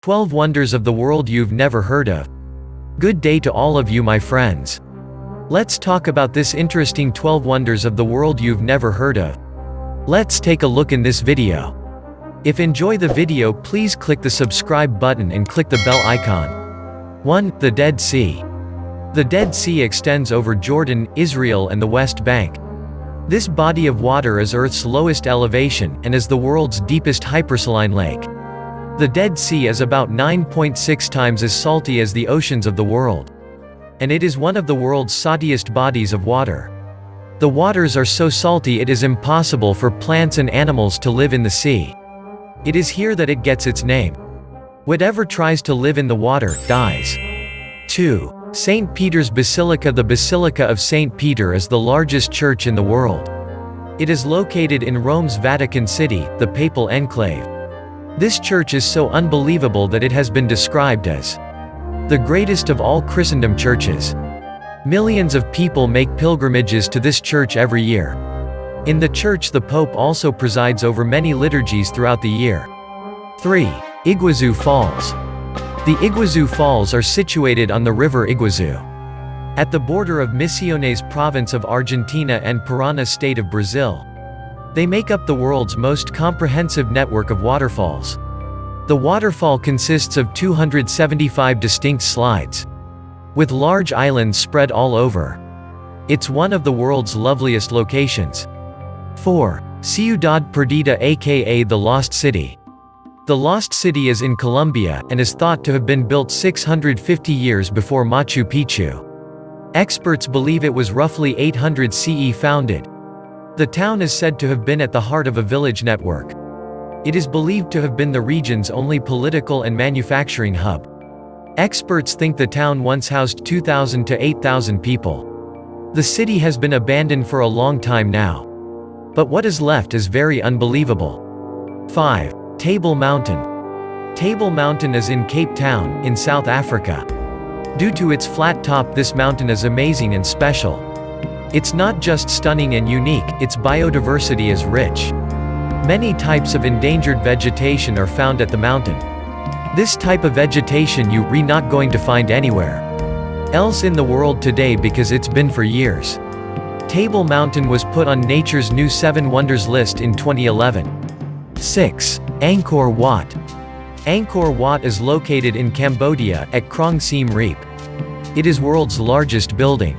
12 Wonders of the World You've Never Heard of. Good day to all of you, my friends. Let's talk about this interesting 12 Wonders of the World You've Never Heard of. Let's take a look in this video. If enjoy the video, please click the subscribe button and click the bell icon. 1. The Dead Sea. The Dead Sea extends over Jordan, Israel and the West Bank. This body of water is Earth's lowest elevation, and is the world's deepest hypersaline lake. The Dead Sea is about 9.6 times as salty as the oceans of the world. And it is one of the world's saltiest bodies of water. The waters are so salty it is impossible for plants and animals to live in the sea. It is here that it gets its name. Whatever tries to live in the water, dies. 2. St. Peter's Basilica. The Basilica of St. Peter is the largest church in the world. It is located in Rome's Vatican City, the Papal Enclave. This church is so unbelievable that it has been described as the greatest of all Christendom churches. Millions of people make pilgrimages to this church every year. In the church, the Pope also presides over many liturgies throughout the year. 3. Iguazu Falls. The Iguazu Falls are situated on the river Iguazu. At the border of Misiones province of Argentina and Paraná state of Brazil. They make up the world's most comprehensive network of waterfalls. The waterfall consists of 275 distinct slides, with large islands spread all over. It's one of the world's loveliest locations. 4. Ciudad Perdida, aka the Lost City. The Lost City is in Colombia, and is thought to have been built 650 years before Machu Picchu. Experts believe it was roughly 800 CE founded. The town is said to have been at the heart of a village network. It is believed to have been the region's only political and manufacturing hub. Experts think the town once housed 2,000 to 8,000 people. The city has been abandoned for a long time now. But what is left is very unbelievable. 5. Table Mountain. Table Mountain is in Cape Town, in South Africa. Due to its flat top, this mountain is amazing and special. It's not just stunning and unique, its biodiversity is rich. Many types of endangered vegetation are found at the mountain. This type of vegetation you're not going to find anywhere else in the world today, because it's been for years. Table Mountain was put on Nature's new 7 Wonders list in 2011. 6. Angkor Wat. Angkor Wat is located in Cambodia, at Krong Siem Reap. It is world's largest building.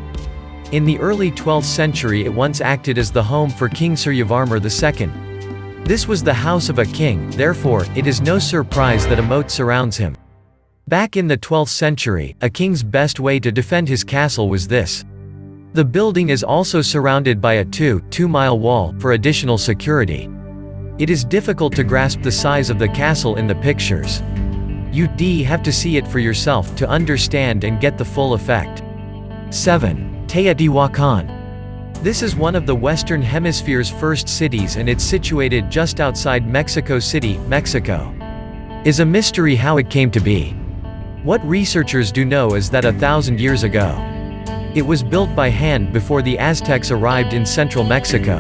In the early 12th century, it once acted as the home for King Suryavarman II. This was the house of a king, therefore, it is no surprise that a moat surrounds him. Back in the 12th century, a king's best way to defend his castle was this. The building is also surrounded by a 2-mile wall, for additional security. It is difficult to grasp the size of the castle in the pictures. You'd have to see it for yourself to understand and get the full effect. 7. Teotihuacan. This is one of the Western Hemisphere's first cities, and it's situated just outside Mexico City, Mexico. Is a mystery how it came to be. What researchers do know is that 1,000 years ago, it was built by hand before the Aztecs arrived in central Mexico.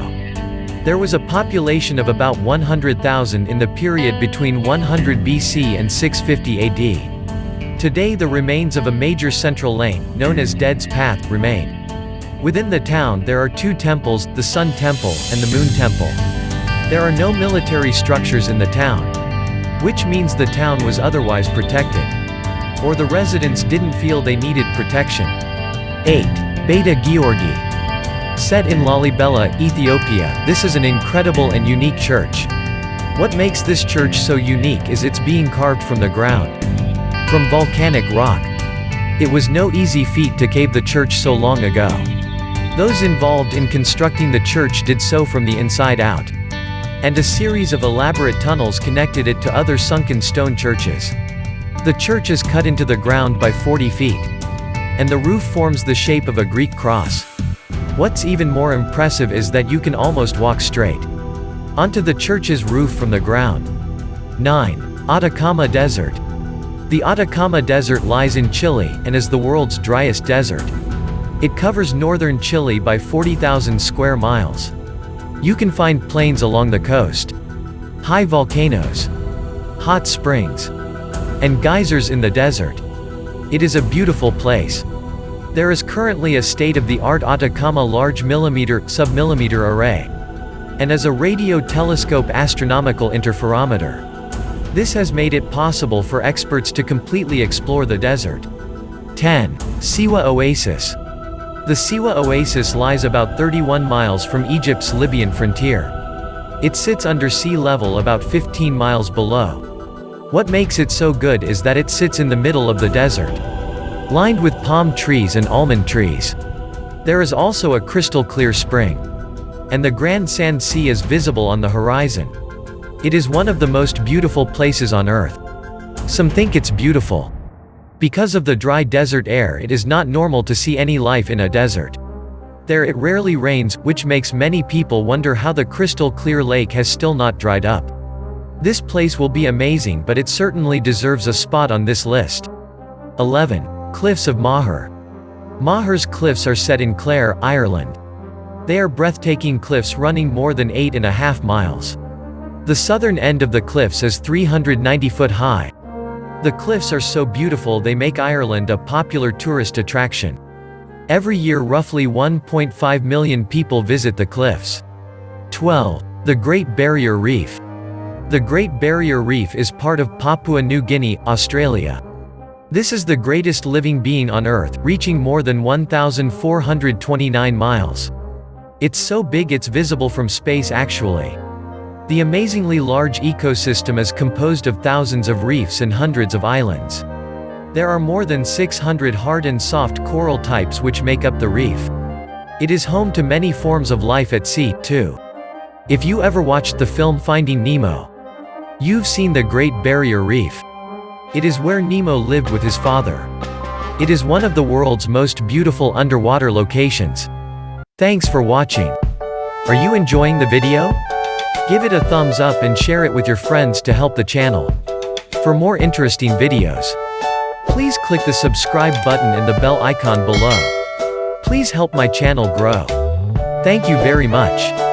There was a population of about 100,000 in the period between 100 BC and 650 AD. Today the remains of a major central lane, known as Dead's Path, remain. Within the town there are 2 temples, the Sun Temple and the Moon Temple. There are no military structures in the town, which means the town was otherwise protected. Or the residents didn't feel they needed protection. 8. Beta Georgi. Set in Lalibela, Ethiopia, this is an incredible and unique church. What makes this church so unique is it's being carved from the ground, from volcanic rock. It was no easy feat to cave the church so long ago. Those involved in constructing the church did so from the inside out. And a series of elaborate tunnels connected it to other sunken stone churches. The church is cut into the ground by 40 feet. And the roof forms the shape of a Greek cross. What's even more impressive is that you can almost walk straight onto the church's roof from the ground. 9. Atacama Desert. The Atacama Desert lies in Chile, and is the world's driest desert. It covers northern Chile by 40,000 square miles. You can find plains along the coast, high volcanoes, hot springs, and geysers in the desert. It is a beautiful place. There is currently a state-of-the-art Atacama large sub-millimeter array, and as a radio telescope astronomical interferometer. This has made it possible for experts to completely explore the desert. 10. Siwa Oasis. The Siwa Oasis lies about 31 miles from Egypt's Libyan frontier. It sits under sea level about 15 miles below. What makes it so good is that it sits in the middle of the desert, lined with palm trees and almond trees. There is also a crystal-clear spring, and the Grand Sand Sea is visible on the horizon. It is one of the most beautiful places on Earth. Some think it's beautiful because of the dry desert air. It is not normal to see any life in a desert. There it rarely rains, which makes many people wonder how the crystal-clear lake has still not dried up. This place will be amazing, but it certainly deserves a spot on this list. 11. Cliffs of Moher. Moher's cliffs are set in Clare, Ireland. They are breathtaking cliffs running more than 8.5 miles. The southern end of the cliffs is 390 foot high. The cliffs are so beautiful they make Ireland a popular tourist attraction. Every year roughly 1.5 million people visit the cliffs. 12. The Great Barrier Reef. The Great Barrier Reef is part of Papua New Guinea, Australia. This is the greatest living being on Earth, reaching more than 1,429 miles. It's so big it's visible from space actually. The amazingly large ecosystem is composed of thousands of reefs and hundreds of islands. There are more than 600 hard and soft coral types which make up the reef. It is home to many forms of life at sea, too. If you ever watched the film Finding Nemo, you've seen the Great Barrier Reef. It is where Nemo lived with his father. It is one of the world's most beautiful underwater locations. Thanks for watching. Are you enjoying the video? Give it a thumbs up and share it with your friends to help the channel. For more interesting videos, please click the subscribe button and the bell icon below. Please help my channel grow. Thank you very much.